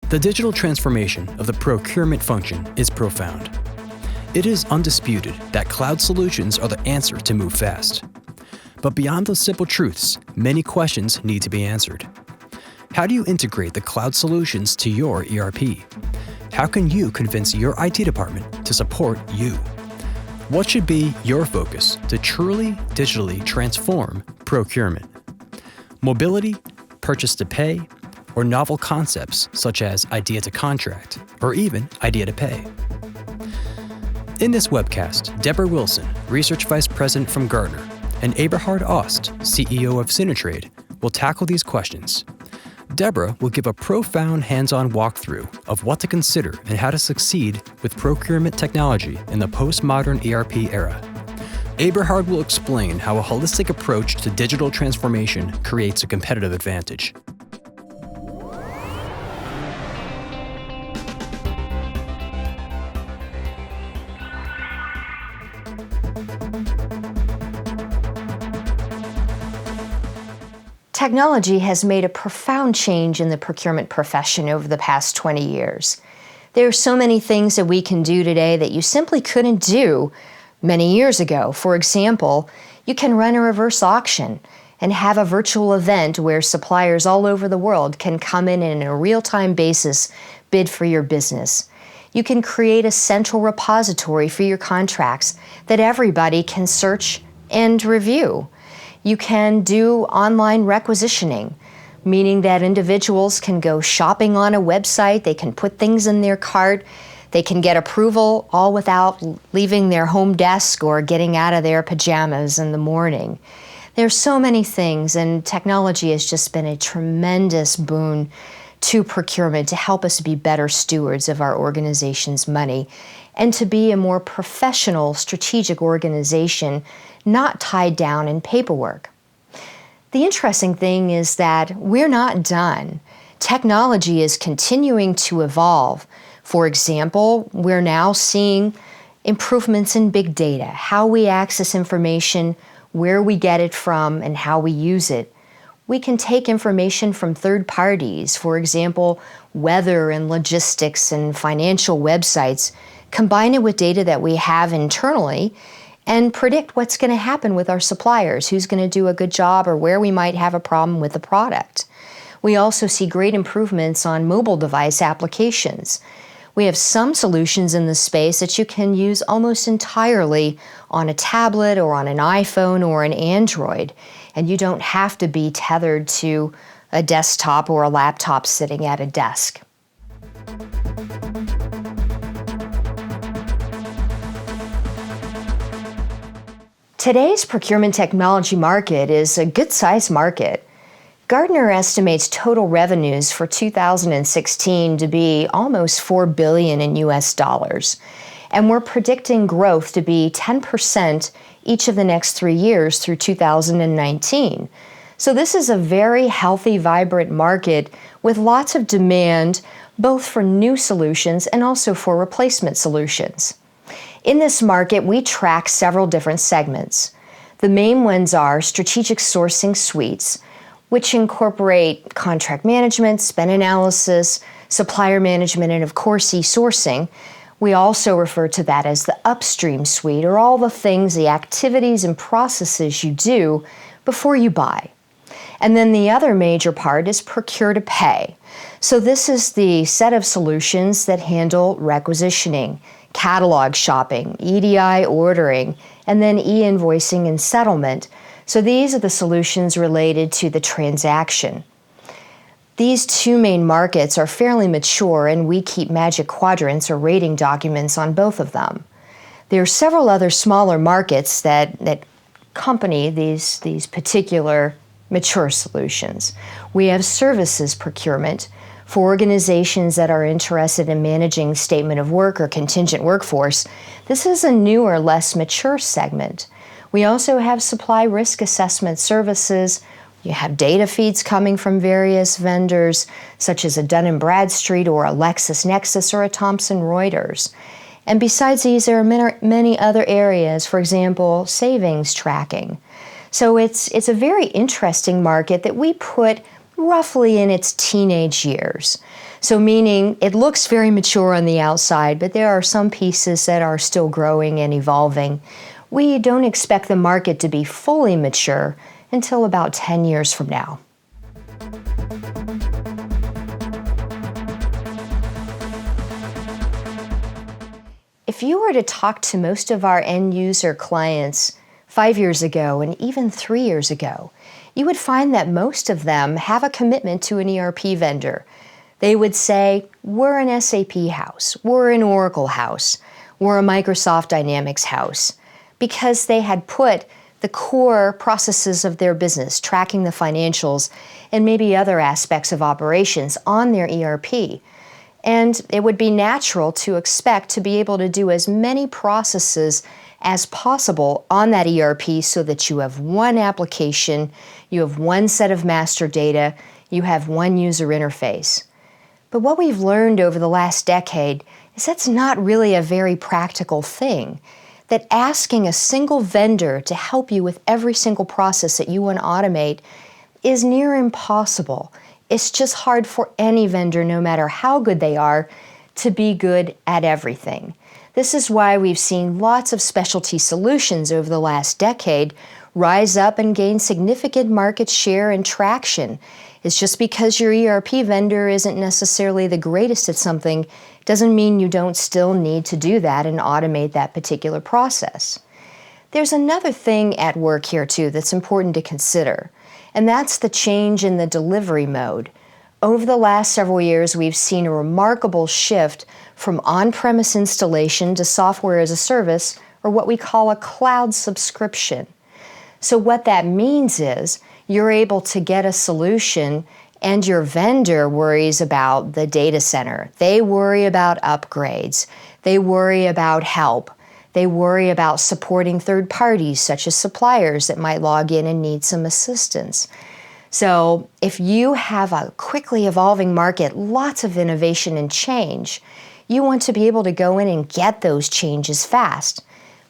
The digital transformation of the procurement function is profound. It is undisputed that cloud solutions are the answer to move fast. But beyond those simple truths, many questions need to be answered. How do you integrate the cloud solutions to your ERP? How can you convince your IT department to support you? What should be your focus to truly digitally transform procurement? Mobility, purchase to pay, or novel concepts such as idea to contract, or even idea to pay. In this webcast, Deborah Wilson, Research Vice President from Gartner, and Eberhard Aust, CEO of SynerTrade, will tackle these questions. Deborah will give a profound hands-on walkthrough of what to consider and how to succeed with procurement technology in the postmodern ERP era. Eberhard will explain how a holistic approach to digital transformation creates a competitive advantage. Technology has made a profound change in the procurement profession over the past 20 years. There are so many things that we can do today that you simply couldn't do many years ago. For example, you can run a reverse auction and have a virtual event where suppliers all over the world can come in and on a real-time basis bid for your business. You can create a central repository for your contracts that everybody can search and review. You can do online requisitioning, meaning that individuals can go shopping on a website, they can put things in their cart, they can get approval all without leaving their home desk or getting out of their pajamas in the morning. There's so many things, and technology has just been a tremendous boon to procurement to help us be better stewards of our organization's money and to be a more professional, strategic organization, not tied down in paperwork. The interesting thing is that we're not done. Technology is continuing to evolve. For example, we're now seeing improvements in big data, how we access information, where we get it from, and how we use it. We can take information from third parties, for example, weather and logistics and financial websites, combine it with data that we have internally, and predict what's going to happen with our suppliers, who's going to do a good job, or where we might have a problem with the product. We also see great improvements on mobile device applications. We have some solutions in this space that you can use almost entirely on a tablet or on an iPhone or an Android, and you don't have to be tethered to a desktop or a laptop sitting at a desk. Today's procurement technology market is a good-sized market. Gartner estimates total revenues for 2016 to be almost $4 billion in US dollars, and we're predicting growth to be 10% each of the next 3 years through 2019. So this is a very healthy, vibrant market with lots of demand, both for new solutions and also for replacement solutions. In this market, we track several different segments. The main ones are strategic sourcing suites, which incorporate contract management, spend analysis, supplier management, and of course, e-sourcing. We also refer to that as the upstream suite, or all the things, the activities and processes you do before you buy. And then the other major part is procure to pay. So this is the set of solutions that handle requisitioning, catalog shopping, EDI ordering, and then e-invoicing and settlement. So these are the solutions related to the transaction. These two main markets are fairly mature, and we keep magic quadrants or rating documents on both of them. There are several other smaller markets that accompany these particular mature solutions. We have services procurement for organizations that are interested in managing statement of work or contingent workforce. This is a newer, less mature segment. We also have supply risk assessment services. You have data feeds coming from various vendors, such as a Dun & Bradstreet or a LexisNexis or a Thomson Reuters. And besides these, there are many other areas, for example, savings tracking. So it's a very interesting market that we put roughly in its teenage years. So meaning it looks very mature on the outside, but there are some pieces that are still growing and evolving. We don't expect the market to be fully mature until about 10 years from now. If you were to talk to most of our end user clients 5 years ago and even 3 years ago, you would find that most of them have a commitment to an ERP vendor. They would say, we're an SAP house, we're an Oracle house, we're a Microsoft Dynamics house, because they had put the core processes of their business, tracking the financials and maybe other aspects of operations on their ERP. And it would be natural to expect to be able to do as many processes as possible on that ERP so that you have one application, you have one set of master data, you have one user interface. But what we've learned over the last decade is that's not really a very practical thing. That asking a single vendor to help you with every single process that you want to automate is near impossible. It's just hard for any vendor, no matter how good they are, to be good at everything. This is why we've seen lots of specialty solutions over the last decade rise up and gain significant market share and traction. It's just because your ERP vendor isn't necessarily the greatest at something doesn't mean you don't still need to do that and automate that particular process. There's another thing at work here too that's important to consider, and that's the change in the delivery mode. Over the last several years, we've seen a remarkable shift from on-premise installation to software as a service, or what we call a cloud subscription. So what that means is you're able to get a solution and your vendor worries about the data center. They worry about upgrades. They worry about help. They worry about supporting third parties, such as suppliers that might log in and need some assistance. So if you have a quickly evolving market, lots of innovation and change, you want to be able to go in and get those changes fast.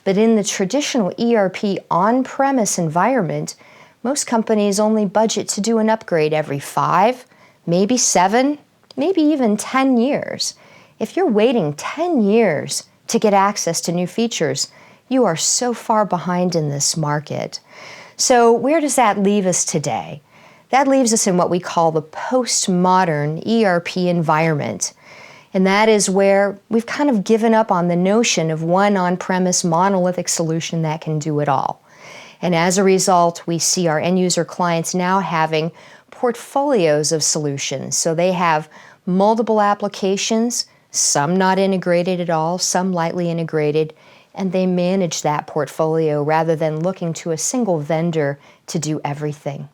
But in the traditional ERP on-premise environment, most companies only budget to do an upgrade every 5, maybe 7, maybe even 10 years. If you're waiting 10 years to get access to new features, you are so far behind in this market. So where does that leave us today? That leaves us in what we call the postmodern ERP environment. And that is where we've kind of given up on the notion of one on-premise monolithic solution that can do it all. And as a result, we see our end user clients now having portfolios of solutions. So they have multiple applications, some not integrated at all, some lightly integrated, and they manage that portfolio rather than looking to a single vendor to do everything.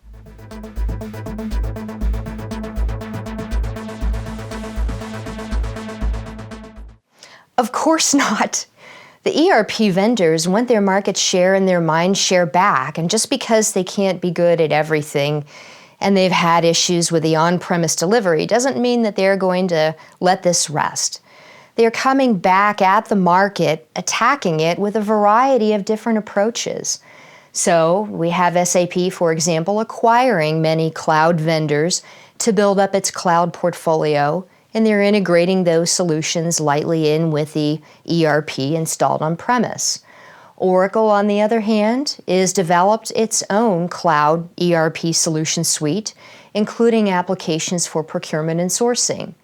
Of course not. The ERP vendors want their market share and their mind share back, and just because they can't be good at everything and they've had issues with the on-premise delivery doesn't mean that they're going to let this rest. They're coming back at the market, attacking it with a variety of different approaches. So we have SAP, for example, acquiring many cloud vendors to build up its cloud portfolio, and they're integrating those solutions lightly in with the ERP installed on-premise. Oracle, on the other hand, is developed its own cloud ERP solution suite, including applications for procurement and sourcing.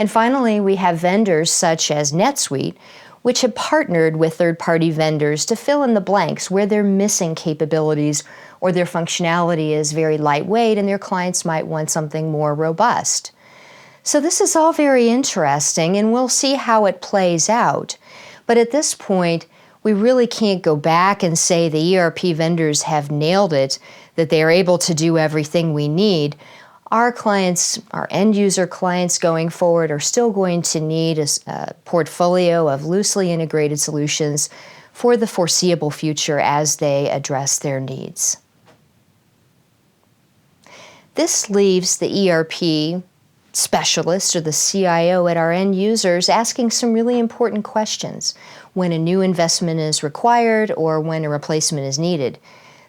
And finally, we have vendors such as NetSuite, which have partnered with third-party vendors to fill in the blanks where they're missing capabilities or their functionality is very lightweight and their clients might want something more robust. So this is all very interesting, and we'll see how it plays out. But at this point, we really can't go back and say the ERP vendors have nailed it, that they're able to do everything we need. Our clients, our end user clients going forward, are still going to need a portfolio of loosely integrated solutions for the foreseeable future as they address their needs. This leaves the ERP specialist or the CIO at our end users asking some really important questions when a new investment is required or when a replacement is needed.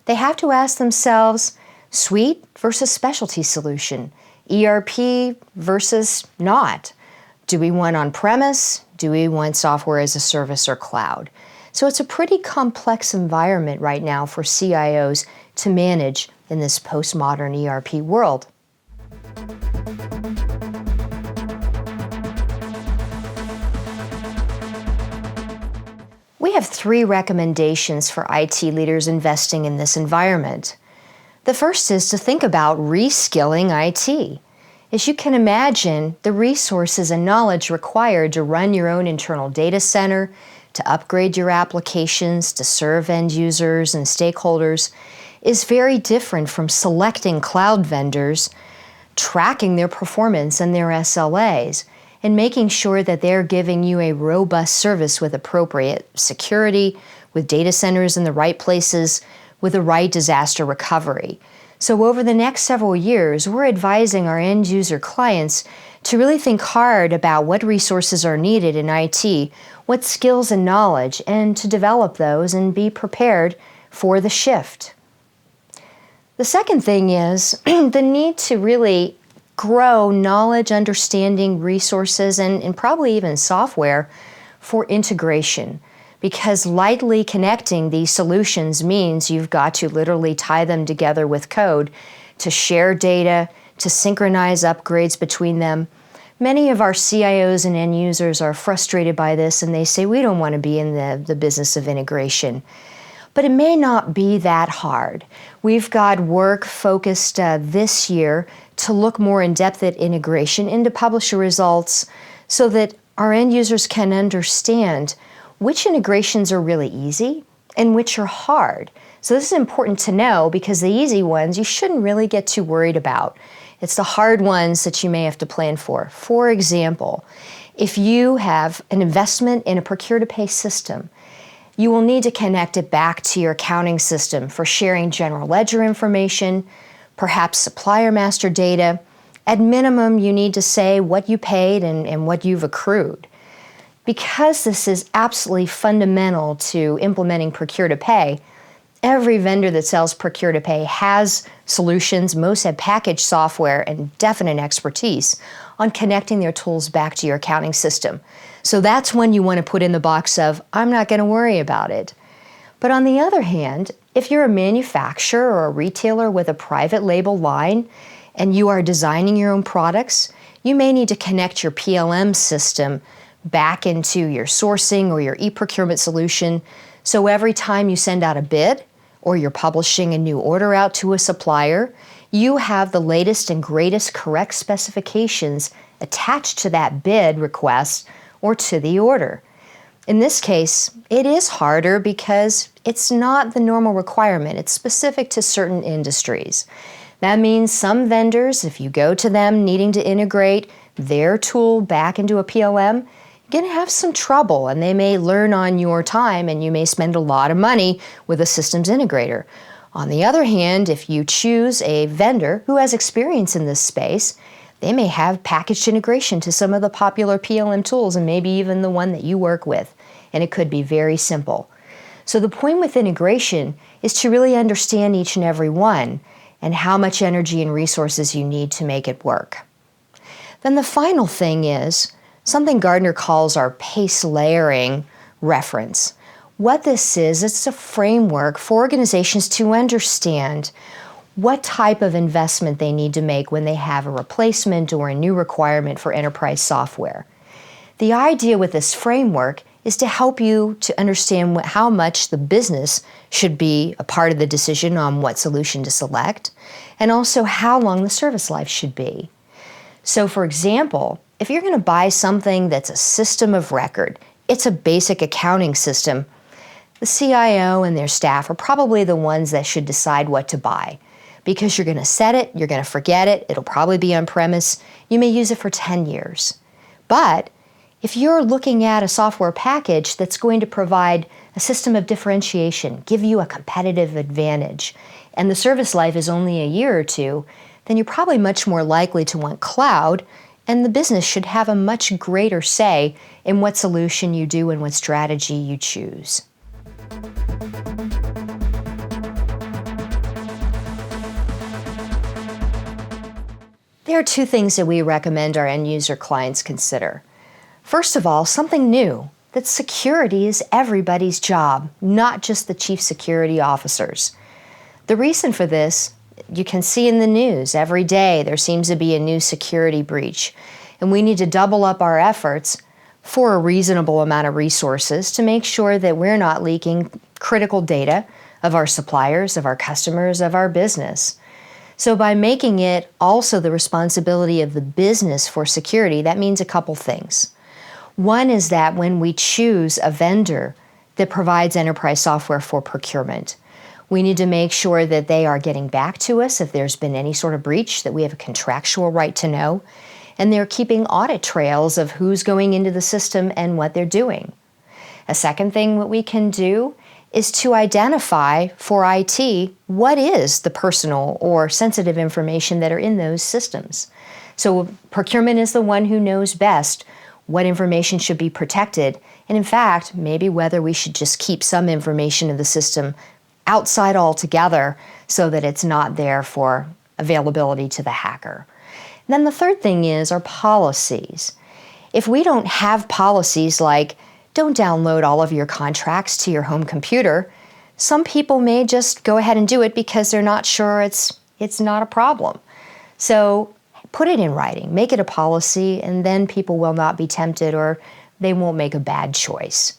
They have to ask themselves, suite versus specialty solution. ERP versus not. Do we want on-premise? Do we want software as a service or cloud? So it's a pretty complex environment right now for CIOs to manage in this postmodern ERP world. We have 3 recommendations for IT leaders investing in this environment. The first is to think about reskilling IT. As you can imagine, the resources and knowledge required to run your own internal data center, to upgrade your applications, to serve end users and stakeholders, is very different from selecting cloud vendors, tracking their performance and their SLAs, and making sure that they're giving you a robust service with appropriate security, with data centers in the right places, with the right disaster recovery. So over the next several years, we're advising our end user clients to really think hard about what resources are needed in IT, what skills and knowledge, and to develop those and be prepared for the shift. The second thing is the need to really grow knowledge, understanding, resources, and probably even software for integration. Because lightly connecting these solutions means you've got to literally tie them together with code to share data, to synchronize upgrades between them. Many of our CIOs and end users are frustrated by this, and they say, we don't want to be in the business of integration. But it may not be that hard. We've got work focused this year to look more in depth at integration into publisher results so that our end users can understand which integrations are really easy and which are hard. So this is important to know because the easy ones you shouldn't really get too worried about. It's the hard ones that you may have to plan for. For example, if you have an investment in a procure-to-pay system, you will need to connect it back to your accounting system for sharing general ledger information, perhaps supplier master data. At minimum, you need to say what you paid and what you've accrued. Because this is absolutely fundamental to implementing procure-to-pay, every vendor that sells procure-to-pay has solutions, most have packaged software and definite expertise on connecting their tools back to your accounting system. So that's when you want to put in the box of, I'm not going to worry about it. But on the other hand, if you're a manufacturer or a retailer with a private label line and you are designing your own products, you may need to connect your PLM system back into your sourcing or your E-Procurement solution. So every time you send out a bid or you're publishing a new order out to a supplier, you have the latest and greatest correct specifications attached to that bid request or to the order. In this case, it is harder because it's not the normal requirement. It's specific to certain industries. That means some vendors, if you go to them needing to integrate their tool back into a PLM, you're going to have some trouble and they may learn on your time and you may spend a lot of money with a systems integrator. On the other hand, if you choose a vendor who has experience in this space, they may have packaged integration to some of the popular PLM tools and maybe even the one that you work with, and it could be very simple. So the point with integration is to really understand each and every one and how much energy and resources you need to make it work. Then the final thing is something Gartner calls our PACE layering reference. What this is, it's a framework for organizations to understand what type of investment they need to make when they have a replacement or a new requirement for enterprise software. The idea with this framework is to help you to understand how much the business should be a part of the decision on what solution to select, and also how long the service life should be. So for example, if you're going to buy something that's a system of record, it's a basic accounting system, the CIO and their staff are probably the ones that should decide what to buy. Because you're going to set it, you're going to forget it, it'll probably be on-premise, you may use it for 10 years. But if you're looking at a software package that's going to provide a system of differentiation, give you a competitive advantage, and the service life is only a year or two, then you're probably much more likely to want cloud, and the business should have a much greater say in what solution you do and what strategy you choose. There are two things that we recommend our end user clients consider. First of all, something new, that security is everybody's job, not just the chief security officers. The reason for this, you can see in the news every day there seems to be a new security breach, and we need to double up our efforts for a reasonable amount of resources to make sure that we're not leaking critical data of our suppliers, of our customers, of our business. So by making it also the responsibility of the business for security, that means a couple things. One is that when we choose a vendor that provides enterprise software for procurement, we need to make sure that they are getting back to us if there's been any sort of breach, that we have a contractual right to know, and they're keeping audit trails of who's going into the system and what they're doing. A second thing what we can do is to identify for IT what is the personal or sensitive information that are in those systems. So procurement is the one who knows best what information should be protected, and in fact, maybe whether we should just keep some information in the system outside altogether so that it's not there for availability to the hacker. And then the third thing is our policies. If we don't have policies like don't download all of your contracts to your home computer, some people may just go ahead and do it because they're not sure it's not a problem. So put it in writing, make it a policy, and then people will not be tempted or they won't make a bad choice.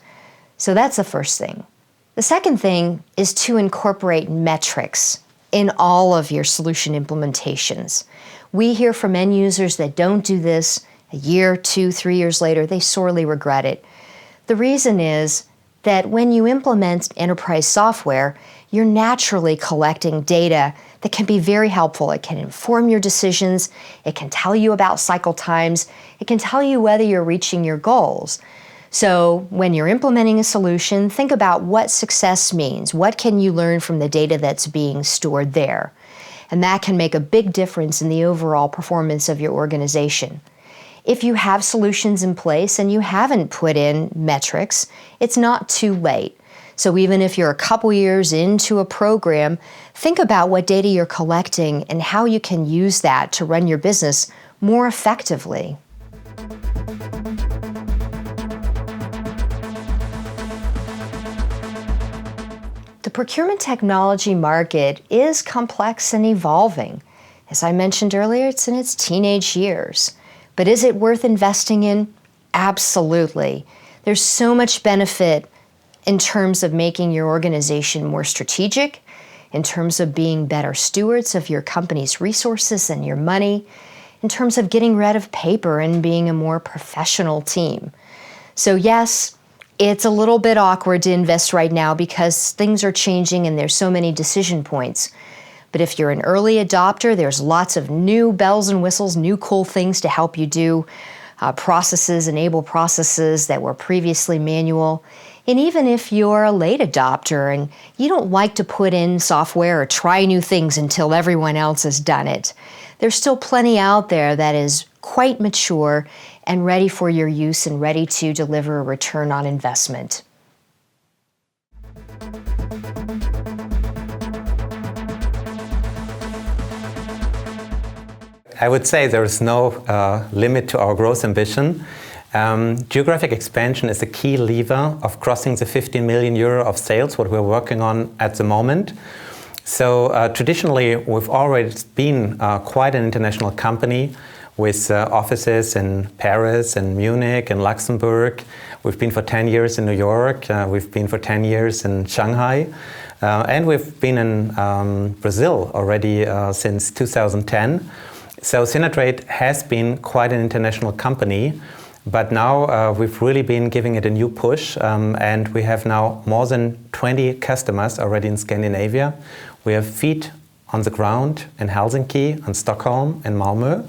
So that's the first thing. The second thing is to incorporate metrics in all of your solution implementations. We hear from end users that don't do this a year, 2, 3 years later, they sorely regret it. The reason is that when you implement enterprise software, you're naturally collecting data that can be very helpful. It can inform your decisions, it can tell you about cycle times, it can tell you whether you're reaching your goals. So when you're implementing a solution, think about what success means. What can you learn from the data that's being stored there? And that can make a big difference in the overall performance of your organization. If you have solutions in place and you haven't put in metrics, it's not too late. So even if you're a couple years into a program, think about what data you're collecting and how you can use that to run your business more effectively. The procurement technology market is complex and evolving. As I mentioned earlier, it's in its teenage years. But is it worth investing in? Absolutely. There's so much benefit in terms of making your organization more strategic, in terms of being better stewards of your company's resources and your money, in terms of getting rid of paper and being a more professional team. So yes, it's a little bit awkward to invest right now because things are changing and there's so many decision points. But if you're an early adopter, there's lots of new bells and whistles, new cool things to help you do processes, enable processes that were previously manual. And even if you're a late adopter and you don't like to put in software or try new things until everyone else has done it, there's still plenty out there that is quite mature and ready for your use and ready to deliver a return on investment. I would say there is no limit to our growth ambition. Geographic expansion is a key lever of crossing the 15 million euro of sales, what we're working on at the moment. So traditionally, we've always been quite an international company with offices in Paris and Munich and Luxembourg. We've been for 10 years in New York. We've been for 10 years in Shanghai. And we've been in Brazil already since 2010. So SynerTrade has been quite an international company, but now we've really been giving it a new push, and we have now more than 20 customers already in Scandinavia. We have feet on the ground in Helsinki, in Stockholm, and Malmö.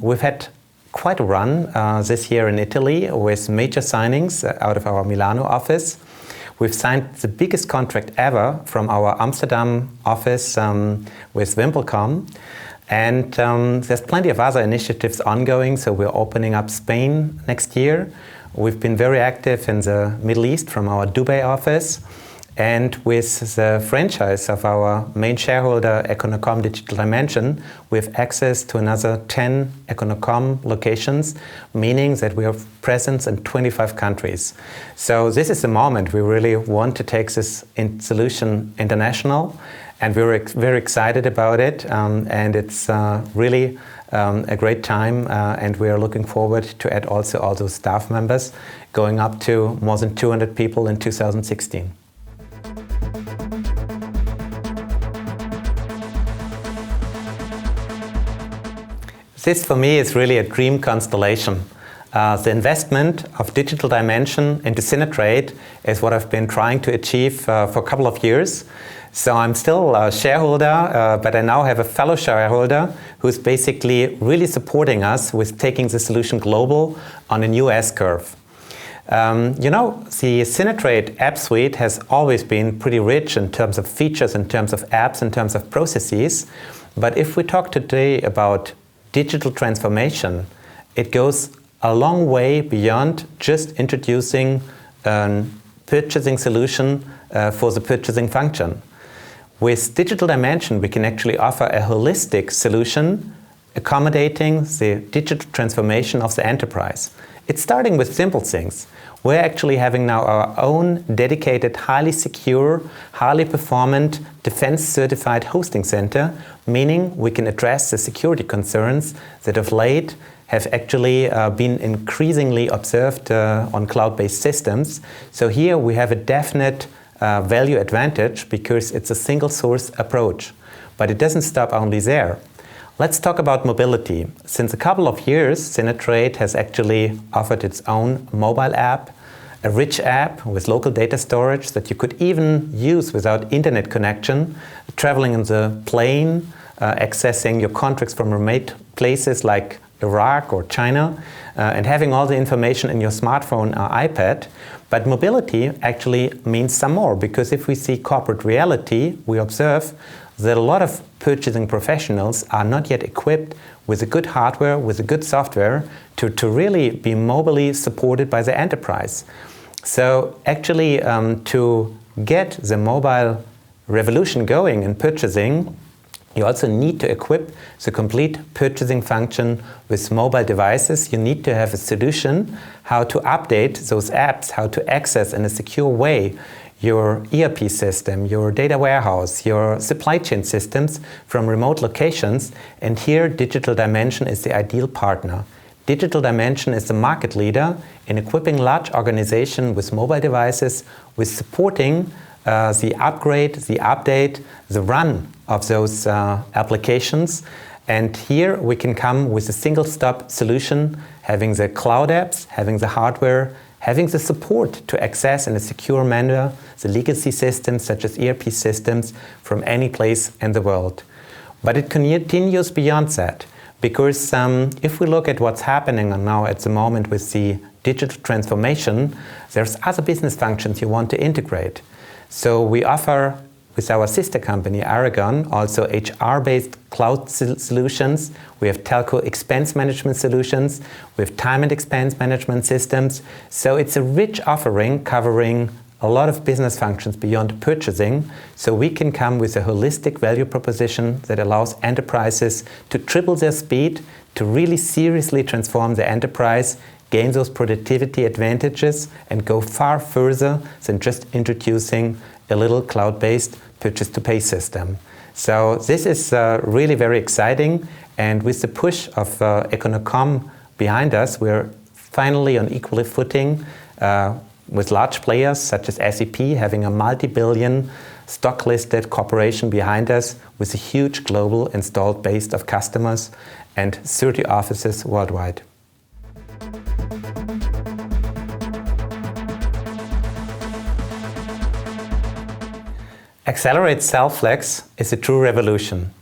We've had quite a run this year in Italy with major signings out of our Milano office. We've signed the biggest contract ever from our Amsterdam office with Wimpelcom. And there's plenty of other initiatives ongoing, so we're opening up Spain next year. We've been very active in the Middle East from our Dubai office. And with the franchise of our main shareholder, Econocom Digital Dimension, we have access to another 10 Econocom locations, meaning that we have presence in 25 countries. So this is the moment we really want to take this solution international, and we're very excited about it, and it's really a great time, and we are looking forward to add also all those staff members, going up to more than 200 people in 2016. This for me is really a dream constellation. The investment of Digital Dimension into SynerTrade is what I've been trying to achieve for a couple of years. So I'm still a shareholder, but I now have a fellow shareholder who's basically really supporting us with taking the solution global on a new S-curve. You know, the SynerTrade app suite has always been pretty rich in terms of features, in terms of apps, in terms of processes. But if we talk today about digital transformation, it goes a long way beyond just introducing a purchasing solution for the purchasing function. With Digital Dimension, we can actually offer a holistic solution accommodating the digital transformation of the enterprise. It's starting with simple things. We're actually having now our own dedicated, highly secure, highly performant, defense-certified hosting center, meaning we can address the security concerns that of late have actually been increasingly observed on cloud-based systems. So here we have a definite value advantage because it's a single source approach. But it doesn't stop only there. Let's talk about mobility. Since a couple of years, SynerTrade has actually offered its own mobile app, a rich app with local data storage that you could even use without internet connection, traveling in the plane, accessing your contracts from remote places like Iraq or China, and having all the information in your smartphone or iPad. But mobility actually means some more, because if we see corporate reality, we observe that a lot of purchasing professionals are not yet equipped with a good hardware, with a good software to really be mobilely supported by the enterprise. So actually to get the mobile revolution going in purchasing, you also need to equip the complete purchasing function with mobile devices. You need to have a solution how to update those apps, how to access in a secure way your ERP system, your data warehouse, your supply chain systems from remote locations. And here Digital Dimension is the ideal partner. Digital Dimension is the market leader in equipping large organizations with mobile devices, with supporting the upgrade, the update, the run of those applications. And here we can come with a single-stop solution, having the cloud apps, having the hardware, having the support to access in a secure manner the legacy systems such as ERP systems from any place in the world. But it continues beyond that, because if we look at what's happening now at the moment with the digital transformation, there's other business functions you want to integrate. So we offer, with our sister company, Aragon, also HR-based cloud solutions. We have telco expense management solutions. We have time and expense management systems. So it's a rich offering covering a lot of business functions beyond purchasing. So we can come with a holistic value proposition that allows enterprises to triple their speed, to really seriously transform their enterprise, gain those productivity advantages, and go far further than just introducing a little cloud-based purchase-to-pay system. So this is really very exciting, and with the push of Econocom behind us, we're finally on equal footing with large players such as SAP, having a multi-billion stock-listed corporation behind us with a huge global installed base of customers and 30 offices worldwide. Accelerate Cellflex is a true revolution.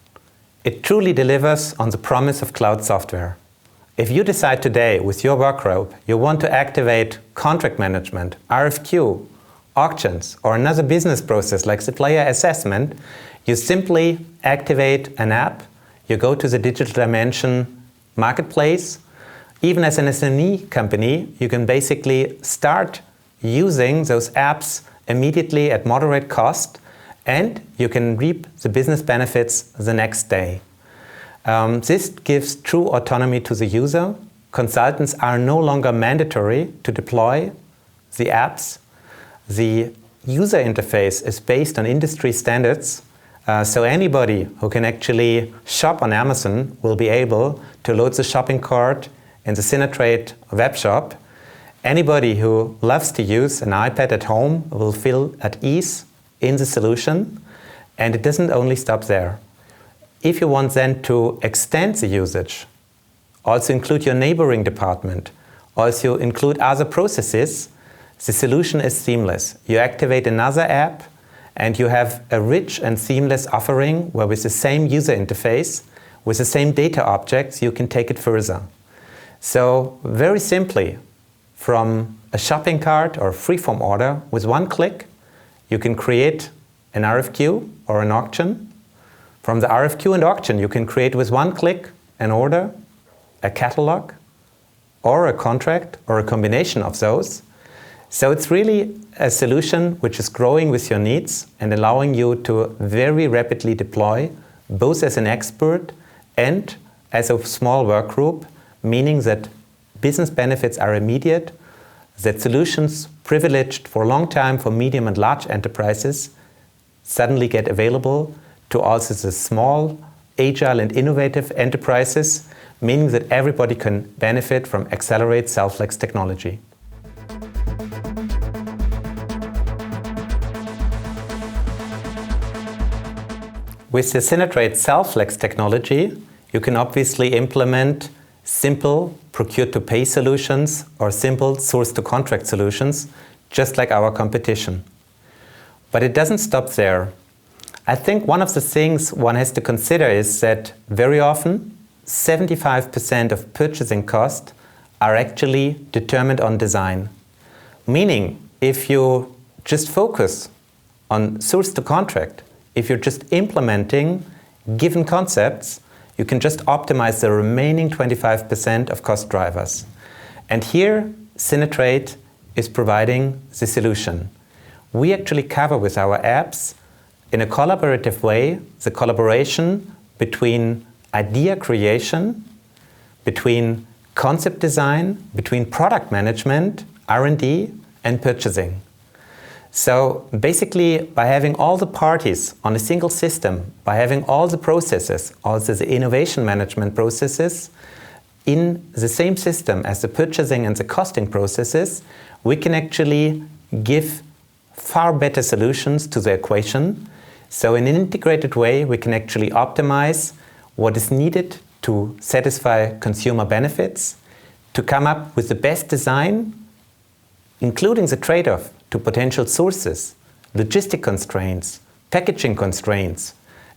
It truly delivers on the promise of cloud software. If you decide today with your workgroup you want to activate contract management, RFQ, auctions, or another business process like supplier assessment, you simply activate an app, you go to the Digital Dimension marketplace. Even as an SME company, you can basically start using those apps immediately at moderate cost, and you can reap the business benefits the next day. This gives true autonomy to the user. Consultants are no longer mandatory to deploy the apps. The user interface is based on industry standards, so anybody who can actually shop on Amazon will be able to load the shopping cart in the SynerTrade web shop. Anybody who loves to use an iPad at home will feel at ease in the solution, and it doesn't only stop there. If you want then to extend the usage, also include your neighboring department, also include other processes, the solution is seamless. You activate another app and you have a rich and seamless offering where with the same user interface, with the same data objects, you can take it further. So very simply, from a shopping cart or freeform order, with one click, you can create an RFQ or an auction. From the RFQ and auction, you can create with one click an order, a catalog, or a contract, or a combination of those. So it's really a solution which is growing with your needs and allowing you to very rapidly deploy, both as an expert and as a small work group, meaning that business benefits are immediate, that solutions privileged for a long time for medium and large enterprises suddenly get available to also the small, agile and innovative enterprises, meaning that everybody can benefit from Accelerate Self-Flex technology. With the SynerTrade Self-Flex technology, you can obviously implement simple procure-to-pay solutions or simple source-to-contract solutions, just like our competition. But it doesn't stop there. I think one of the things one has to consider is that very often 75% of purchasing costs are actually determined on design. Meaning, if you just focus on source-to-contract, if you're just implementing given concepts, you can just optimize the remaining 25% of cost drivers. And here, SynerTrade is providing the solution. We actually cover with our apps, in a collaborative way, the collaboration between idea creation, between concept design, between product management, R&D, and purchasing. So basically, by having all the parties on a single system, by having all the processes, also the innovation management processes, in the same system as the purchasing and the costing processes, we can actually give far better solutions to the equation. So in an integrated way, we can actually optimize what is needed to satisfy consumer benefits, to come up with the best design, including the trade-off to potential sources, logistic constraints, packaging constraints,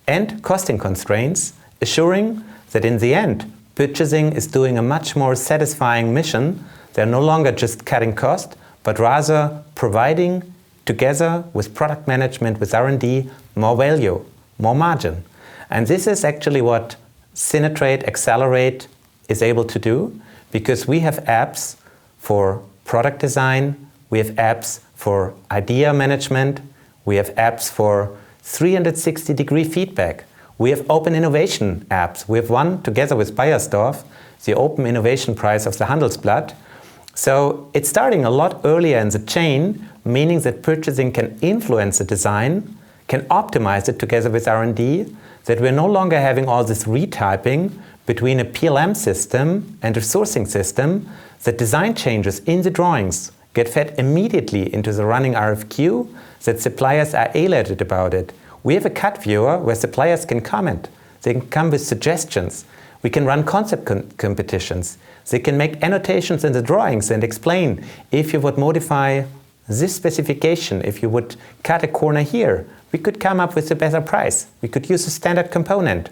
and costing constraints, assuring that in the end, purchasing is doing a much more satisfying mission. They're no longer just cutting cost, but rather providing, together with product management, with R&D, more value, more margin. And this is actually what SynerTrade Accelerate is able to do, because we have apps for product design, we have apps for idea management, we have apps for 360-degree feedback, we have open innovation apps. We have one together with Bayersdorf, the Open Innovation Prize of the Handelsblatt. So it's starting a lot earlier in the chain, meaning that purchasing can influence the design, can optimize it together with R&D, that we're no longer having all this retyping between a PLM system and a sourcing system, that design changes in the drawings get fed immediately into the running RFQ, that suppliers are alerted about it. We have a cut viewer where suppliers can comment. They can come with suggestions. We can run concept competitions. They can make annotations in the drawings and explain if you would modify this specification, if you would cut a corner here, we could come up with a better price. We could use a standard component.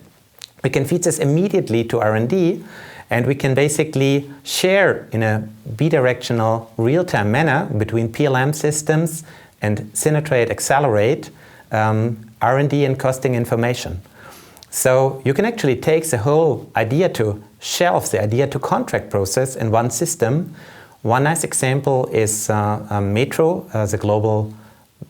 We can feed this immediately to R&D, and we can basically share in a bidirectional real-time manner between PLM systems and SynerTrade Accelerate R&D and costing information. So you can actually take the whole idea to shelf, the idea to contract process in one system. One nice example is Metro, the global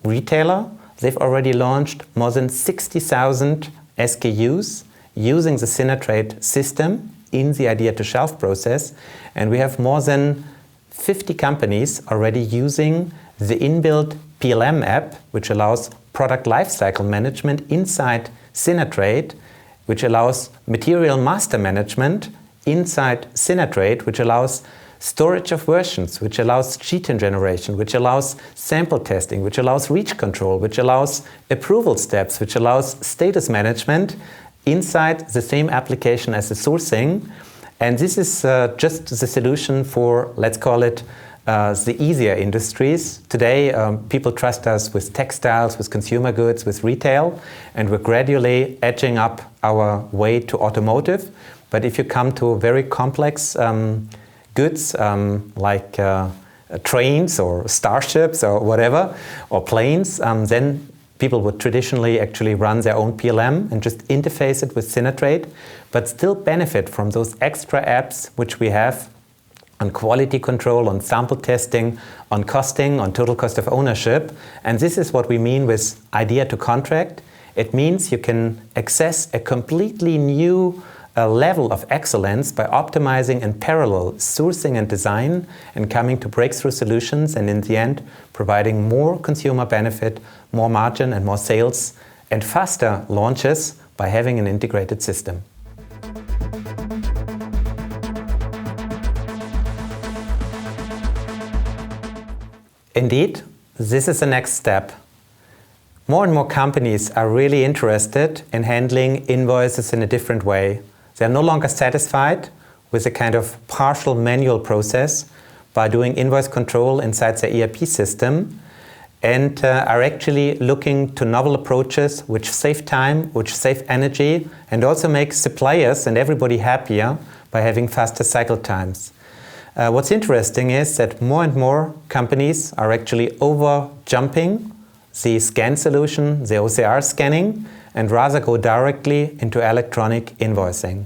retailer. They've already launched more than 60,000 SKUs using the SynerTrade system in the idea-to-shelf process. And we have more than 50 companies already using the inbuilt PLM app, which allows product lifecycle management inside SynerTrade, which allows material master management inside SynerTrade, which allows storage of versions, which allows sheet generation, which allows sample testing, which allows reach control, which allows approval steps, which allows status management inside the same application as the sourcing. And this is just the solution for, let's call it, the easier industries. Today, people trust us with textiles, with consumer goods, with retail, and we're gradually edging up our way to automotive. But if you come to very complex goods like trains or starships or whatever, or planes, then people would traditionally actually run their own PLM and just interface it with SynerTrade, but still benefit from those extra apps which we have on quality control, on sample testing, on costing, on total cost of ownership. And this is what we mean with idea to contract. It means you can access a completely new level of excellence by optimizing in parallel sourcing and design and coming to breakthrough solutions, and in the end providing more consumer benefit, more margin and more sales, and faster launches by having an integrated system. Indeed, this is the next step. More and more companies are really interested in handling invoices in a different way. They're no longer satisfied with a kind of partial manual process by doing invoice control inside their ERP system, and are actually looking to novel approaches which save time, which save energy, and also make suppliers and everybody happier by having faster cycle times. What's interesting is that more and more companies are actually over-jumping the scan solution, the OCR scanning, and rather go directly into electronic invoicing.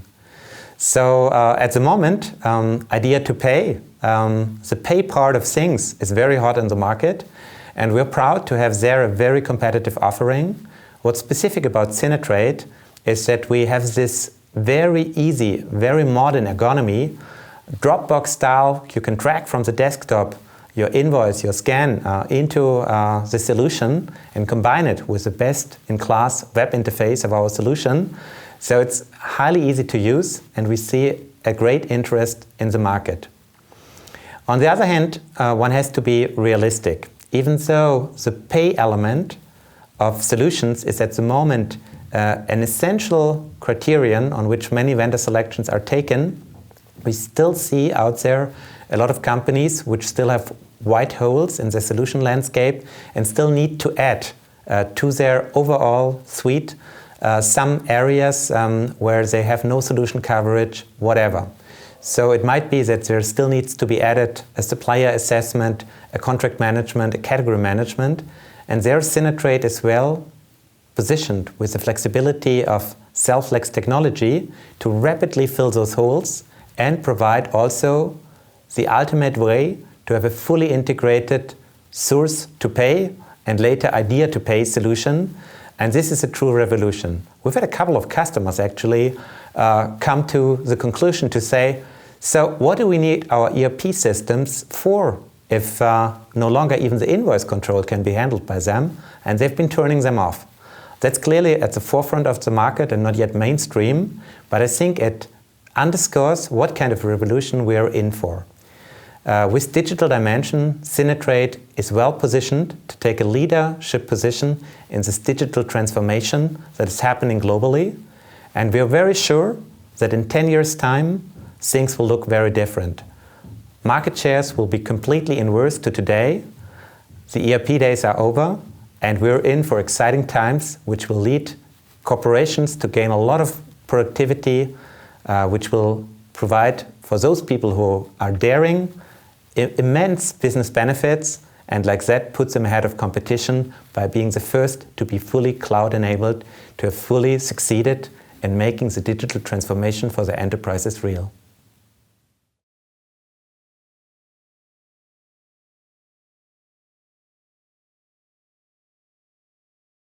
So at the moment, idea to pay, the pay part of things is very hot in the market, and we're proud to have there a very competitive offering. What's specific about SynerTrade is that we have this very easy, very modern ergonomy, Dropbox style. You can track from the desktop your invoice, your scan into the solution and combine it with the best-in-class web interface of our solution. So it's highly easy to use, and we see a great interest in the market. On the other hand, one has to be realistic. Even though the pay element of solutions is at the moment an essential criterion on which many vendor selections are taken, we still see out there a lot of companies which still have white holes in their solution landscape and still need to add to their overall suite some areas where they have no solution coverage, whatever. So it might be that there still needs to be added a supplier assessment, a contract management, a category management, and there SynerTrade is well positioned with the flexibility of Cellflex technology to rapidly fill those holes and provide also the ultimate way to have a fully integrated source to pay and later idea to pay solution. And this is a true revolution. We've had a couple of customers actually come to the conclusion to say, so what do we need our ERP systems for if no longer even the invoice control can be handled by them? And they've been turning them off. That's clearly at the forefront of the market and not yet mainstream, but I think it underscores what kind of revolution we are in for. With digital dimension, SynerTrade is well positioned to take a leadership position in this digital transformation that is happening globally. And we are very sure that in 10 years' time, things will look very different. Market shares will be completely inverse to today. The ERP days are over, and we're in for exciting times, which will lead corporations to gain a lot of productivity, which will provide for those people who are daring immense business benefits, and like that puts them ahead of competition by being the first to be fully cloud-enabled, to have fully succeeded in making the digital transformation for their enterprises real.